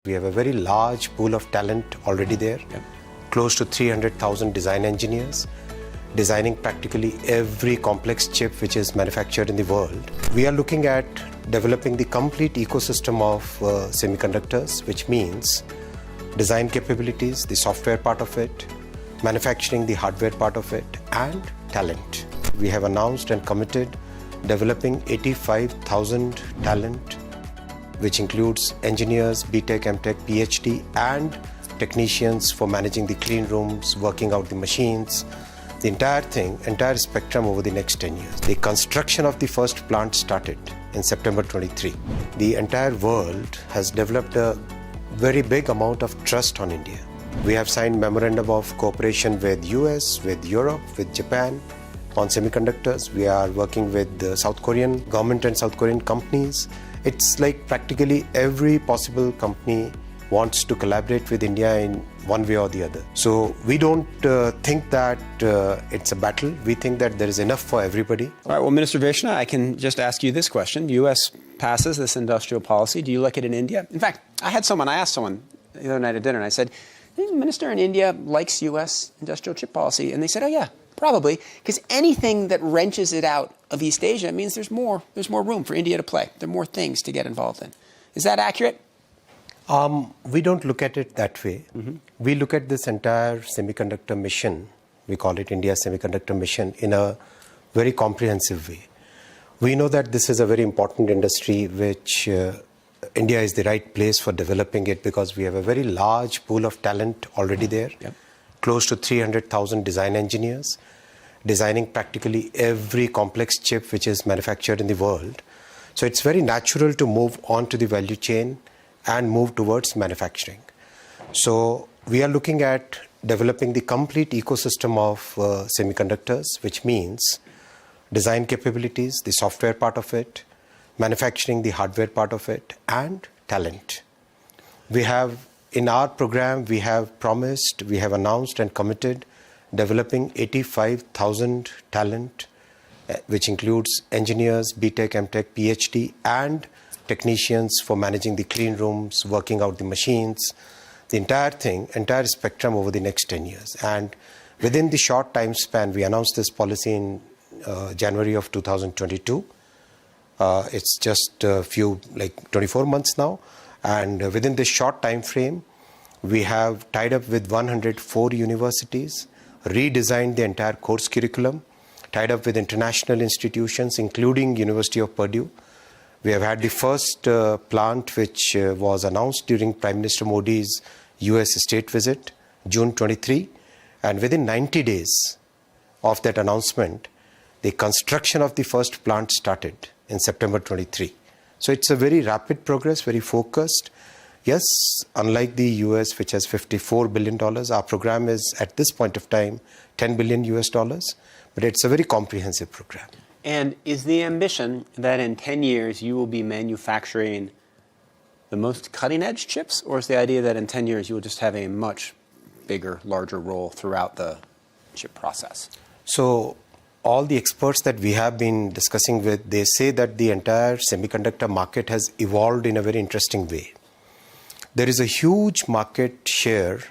We have a very large pool of talent already there, close to 300,000 design engineers, designing practically every complex chip which is manufactured in the world. We are looking at developing the complete ecosystem of semiconductors, which means design capabilities, the software part of it, manufacturing the hardware part of it, and talent. We have announced and committed developing 85,000 talent, which includes engineers, BTech, MTech, PhD, and technicians for managing the clean rooms, working out the machines, the entire spectrum over the next 10 years. The construction of the first plant started in September 23. The entire world has developed a very big amount of trust on India. We have signed memorandum of cooperation with US, with Europe, with Japan on semiconductors. We are working with the South Korean government and South Korean companies. It's like practically every possible company wants to collaborate with India in one way or the other. So we don't think that it's a battle. We think that there is enough for everybody. All right, well, Minister Vaishnav, I can just ask you this question. U.S. passes this industrial policy. Do you like it in India? In fact, I asked someone the other night at dinner, and I said, the minister in India likes U.S. industrial chip policy. And they said, oh, yeah, probably, because anything that wrenches it out of East Asia means there's more room for India to play. There are more things to get involved in. Is that accurate? We don't look at it that way. We look at this entire semiconductor mission, we call it India Semiconductor Mission, in a very comprehensive way. We know that this is a very important industry which India is the right place for developing it because we have a very large pool of talent already there, close to 300,000 design engineers, designing practically every complex chip which is manufactured in the world. So it's very natural to move on to the value chain and move towards manufacturing. So we are looking at developing the complete ecosystem of semiconductors, which means design capabilities, the software part of it, manufacturing the hardware part of it, and talent. We have, in our program, we have promised, we have announced and committed developing 85,000 talent, which includes engineers, BTech, MTech, PhD, and technicians for managing the clean rooms, working out the machines, the entire spectrum over the next 10 years. And within the short time span, we announced this policy in January of 2022. It's just a few, 24 months now. And within this short time frame, we have tied up with 104 universities, redesigned the entire course curriculum, tied up with international institutions, including University of Purdue. We have had the first plant which was announced during Prime Minister Modi's US state visit, June 23. And within 90 days of that announcement, the construction of the first plant started in September 23. So it's a very rapid progress, very focused. Yes, unlike the US, which has $54 billion, our program is at this point of time $10 billion US, but it's a very comprehensive program. And is the ambition that in 10 years you will be manufacturing the most cutting-edge chips, or is the idea that in 10 years you will just have a much bigger, larger role throughout the chip process? So all the experts that we have been discussing with, they say that the entire semiconductor market has evolved in a very interesting way. There is a huge market share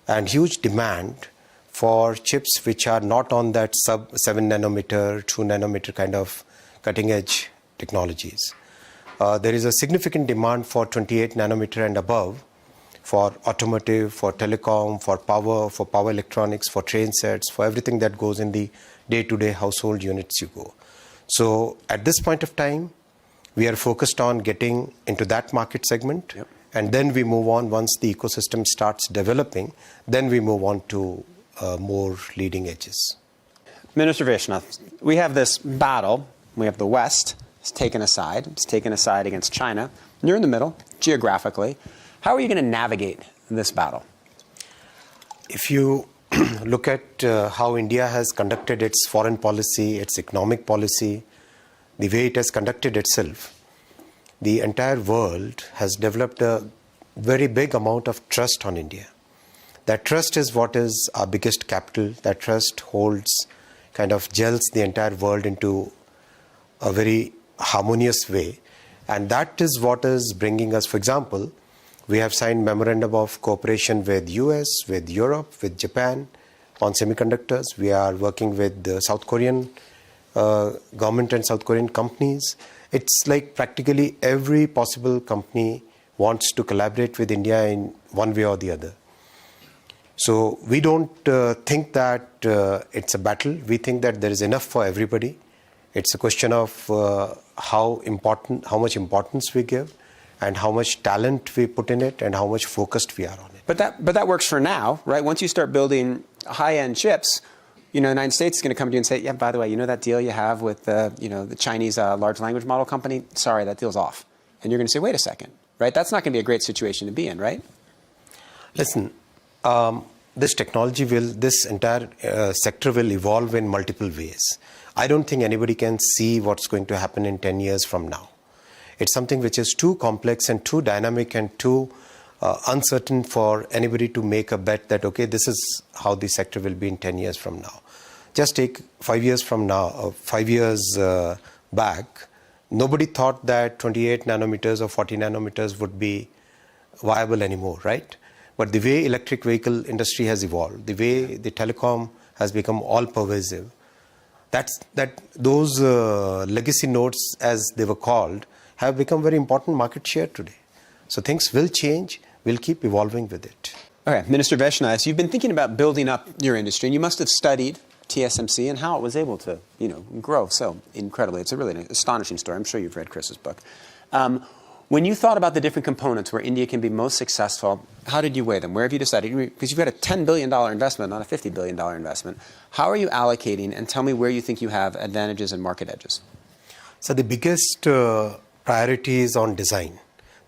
and huge demand for chips which are not on that sub 7 nanometer, 2 nanometer kind of cutting edge technologies. There is a significant demand for 28 nanometer and above for automotive, for telecom, for power electronics, for train sets, for everything that goes in the day-to-day household units you go. So at this point of time, we are focused on getting into that market segment. And then we move on once the ecosystem starts developing, then we move on to more leading edges. Minister Vaishnav, we have this battle. We have the West. It's taken a side. It's taken a side against China. You're in the middle, geographically. How are you going to navigate this battle? If you look at how India has conducted its foreign policy, its economic policy, the way it has conducted itself, the entire world has developed a very big amount of trust on India. That trust is what is our biggest capital. That trust holds, kind of gels the entire world into a very harmonious way. And that is what is bringing us, for example, We have signed memorandum of cooperation with US, with Europe, with Japan on semiconductors. We are working with the South Korean government and South Korean companies. It's like practically every possible company wants to collaborate with India in one way or the other. So we don't think that it's a battle. We think that there is enough for everybody. It's a question of how much importance we give, and how much talent we put in it, and how much focused we are on it. But that works for now, right? Once you start building high-end chips, the United States is going to come to you and say, yeah, by the way, that deal you have with the Chinese large language model company? Sorry, that deal's off. And you're going to say, wait a second, right? That's not going to be a great situation to be in, right? Listen, this entire sector will evolve in multiple ways. I don't think anybody can see what's going to happen in 10 years from now. It's something which is too complex and too dynamic and too uncertain for anybody to make a bet that, okay, this is how the sector will be in 10 years from now. Just take 5 years from now, 5 years back, nobody thought that 28 nanometers or 40 nanometers would be viable anymore, right? But the way electric vehicle industry has evolved, the way the telecom has become all pervasive, those legacy nodes, as they were called, have become very important market share today. So things will change. We'll keep evolving with it. Okay, Minister Vaishnav, you've been thinking about building up your industry, and you must have studied TSMC and how it was able to, grow so incredibly. It's a really astonishing story. I'm sure you've read Chris's book. When you thought about the different components where India can be most successful, how did you weigh them? Where have you decided? Because you've got a $10 billion investment, not a $50 billion investment. How are you allocating? And tell me where you think you have advantages and market edges. So the biggest priority is on design.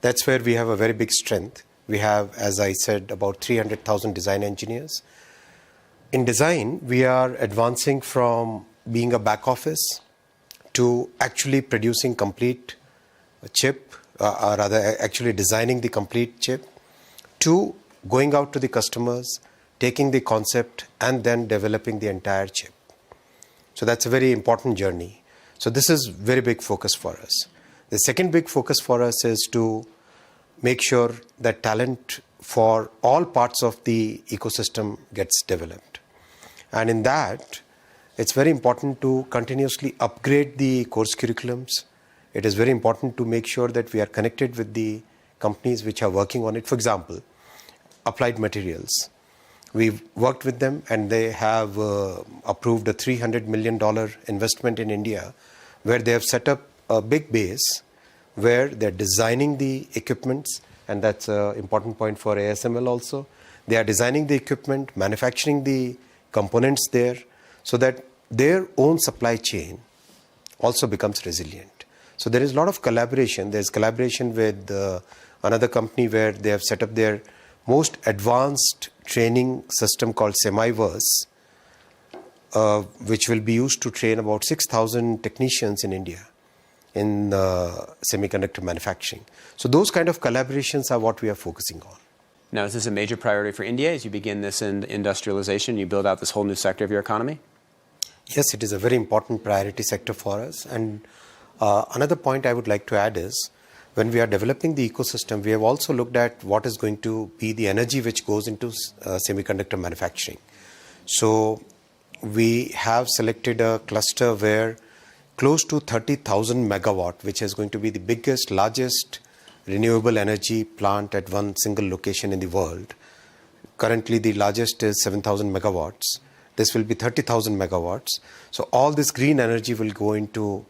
That's where we have a very big strength. We have, as I said, about 300,000 design engineers. In design, we are advancing from being a back office to actually producing complete chip, or rather actually designing the complete chip, to going out to the customers, taking the concept, and then developing the entire chip. So that's a very important journey. So this is very big focus for us. The second big focus for us is to make sure that talent for all parts of the ecosystem gets developed. And in that, it's very important to continuously upgrade the course curriculums. It is very important to make sure that we are connected with the companies which are working on it. For example, Applied Materials. We've worked with them, and they have approved a $300 million investment in India, where they have set up a big base where they're designing the equipments, and that's an important point for ASML also. They are designing the equipment, manufacturing the components there, so that their own supply chain also becomes resilient. So there is a lot of collaboration. There's collaboration with another company where they have set up their most advanced training system called Semiverse, which will be used to train about 6,000 technicians in India in semiconductor manufacturing. So those kind of collaborations are what we are focusing on. Now, is this a major priority for India as you begin this industrialization, you build out this whole new sector of your economy? Yes, it is a very important priority sector for us. And another point I would like to add is, when we are developing the ecosystem, we have also looked at what is going to be the energy which goes into semiconductor manufacturing. So we have selected a cluster where close to 30,000 megawatt, which is going to be the biggest, largest renewable energy plant at one single location in the world. Currently, the largest is 7,000 megawatts. This will be 30,000 megawatts. So all this green energy will go into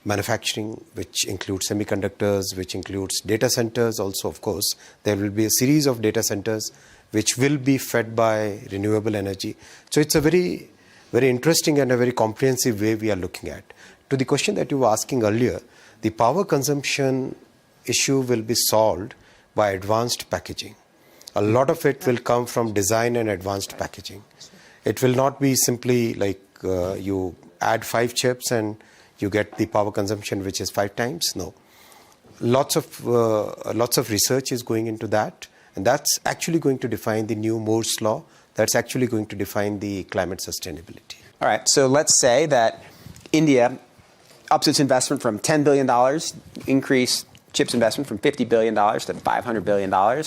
manufacturing, which includes semiconductors, which includes data centers also, of course. There will be a series of data centers which will be fed by renewable energy. So it's a very, very interesting and a very comprehensive way we are looking at. To the question that you were asking earlier, the power consumption issue will be solved by advanced packaging. A lot of it will come from design and advanced packaging. It will not be simply like you add 5 chips and you get the power consumption which is 5 times. No. Lots of research is going into that, and that's actually going to define the new Moore's law. That's actually going to define the climate sustainability. All right, so let's say that India ups its investment from $10 billion, increase chips investment from $50 billion to $500 billion.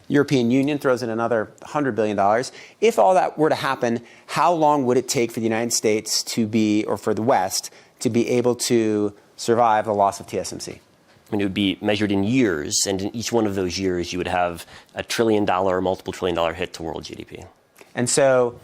European Union throws in another $100 billion. If all that were to happen, how long would it take for the United States to be, or for the West, to be able to survive the loss of TSMC? I mean, it would be measured in years, and in each one of those years, you would have a $1 trillion or multiple $1 trillion hit to world GDP. And so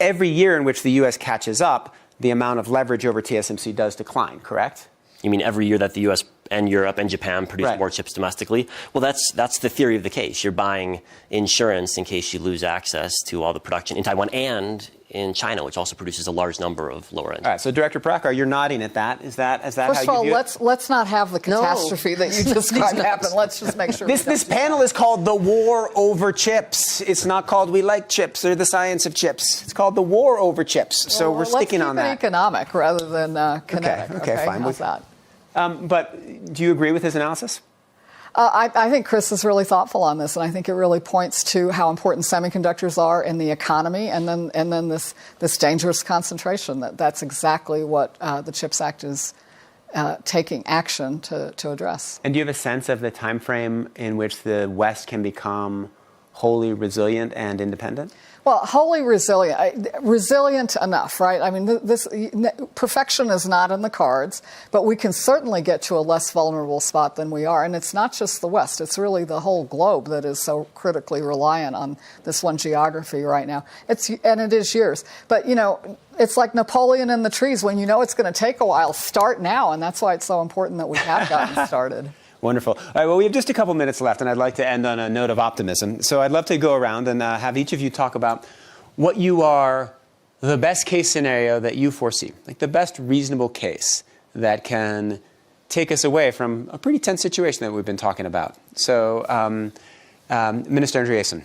every year in which the U.S. catches up, the amount of leverage over TSMC does decline, correct? You mean every year that the U.S. and Europe and Japan produce Right. more chips domestically? Well, that's the theory of the case. You're buying insurance in case you lose access to all the production in Taiwan and in China, which also produces a large number of lower-end. All right, so Director Prakar, you're nodding at that. Is that First how of you all, view it? let's not have the catastrophe that you described happen. Let's just make sure. This panel is called The War Over Chips. It's not called We Like Chips or The Science of Chips. It's called The War Over Chips. So we're sticking on that. Let's keep it economic rather than kinetic. Okay, fine. How's that? But do you agree with his analysis? I think Chris is really thoughtful on this, and I think it really points to how important semiconductors are in the economy, and then this dangerous concentration. That's exactly what the CHIPS Act is taking action to address. And do you have a sense of the time frame in which the West can become wholly resilient and independent? Well, wholly resilient enough, right? I mean, perfection is not in the cards, but we can certainly get to a less vulnerable spot than we are. And it's not just the West. It's really the whole globe that is so critically reliant on this one geography right now. And it is years. But, it's like Napoleon in the trees. When you know it's going to take a while, start now. And that's why it's so important that we have gotten started. Wonderful. All right, well, we have just a couple minutes left, and I'd like to end on a note of optimism. So I'd love to go around and have each of you talk about what you are the best case scenario that you foresee, like the best reasonable case that can take us away from a pretty tense situation that we've been talking about. So, Minister Andreessen.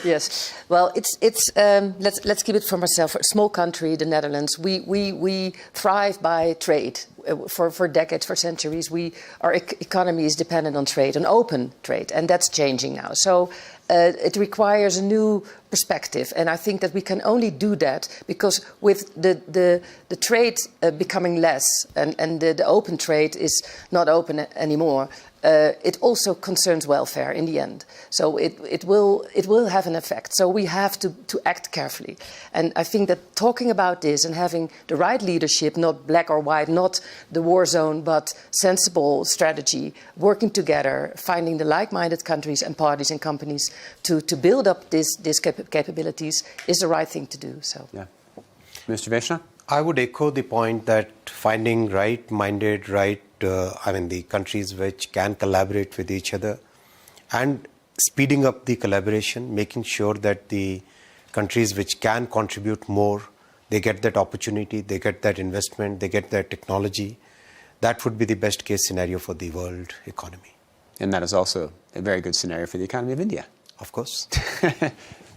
Yes. Well, let's keep it for myself. A small country, the Netherlands, we thrive by trade. For decades, for centuries, our economy is dependent on trade, on open trade, and that's changing now. So it requires a new perspective, and I think that we can only do that because with the trade becoming less and the open trade is not open anymore. It also concerns welfare in the end. So it will have an effect. So we have to act carefully. And I think that talking about this and having the right leadership, not black or white, not the war zone, but sensible strategy, working together, finding the like-minded countries and parties and companies to build up these capabilities is the right thing to do. So, yeah. Mr. Vaishnav? I would echo the point that finding right-minded, the countries which can collaborate with each other and speeding up the collaboration, making sure that the countries which can contribute more, they get that opportunity, they get that investment, they get that technology. That would be the best case scenario for the world economy. And that is also a very good scenario for the economy of India. Of course.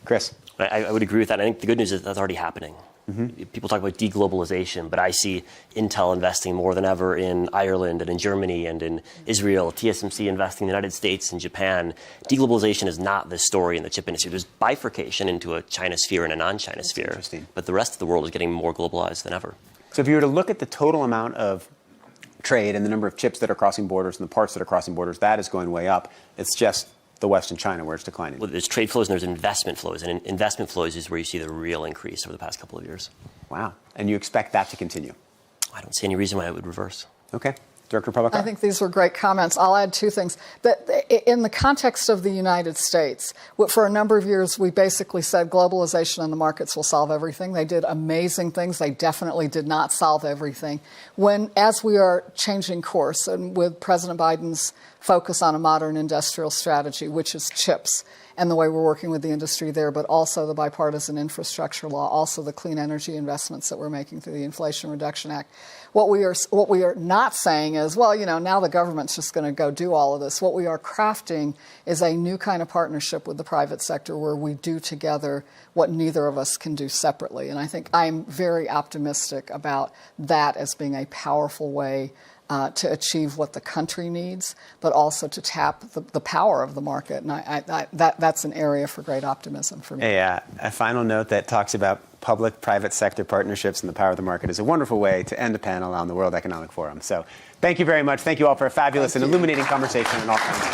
Chris? I would agree with that. I think the good news is that's already happening. Mm-hmm. People talk about deglobalization, but I see Intel investing more than ever in Ireland and in Germany and in Israel, TSMC investing in the United States and Japan. Deglobalization is not the story in the chip industry. There's bifurcation into a China sphere and a non-China sphere. Interesting. But the rest of the world is getting more globalized than ever. So if you were to look at the total amount of trade and the number of chips that are crossing borders and the parts that are crossing borders, that is going way up. It's just the West and China where it's declining. Well, there's trade flows and there's investment flows. And investment flows is where you see the real increase over the past couple of years. Wow. And you expect that to continue? I don't see any reason why it would reverse. Okay. Director Prabhakar? I think these were great comments. I'll add two things. In the context of the United States, for a number of years, we basically said globalization and the markets will solve everything. They did amazing things. They definitely did not solve everything. As we are changing course, and with President Biden's focus on a modern industrial strategy, which is chips, and the way we're working with the industry there, but also the bipartisan infrastructure law, also the clean energy investments that we're making through the Inflation Reduction Act. What we are not saying is, now the government's just going to go do all of this. What we are crafting is a new kind of partnership with the private sector where we do together what neither of us can do separately. And I think I'm very optimistic about that as being a powerful way to achieve what the country needs, but also to tap the power of the market. And that's an area for great optimism for me. A final note that talks about public-private sector partnerships and the power of the market is a wonderful way to end a panel on the World Economic Forum. So thank you very much. Thank you all for a fabulous and illuminating conversation on all kinds of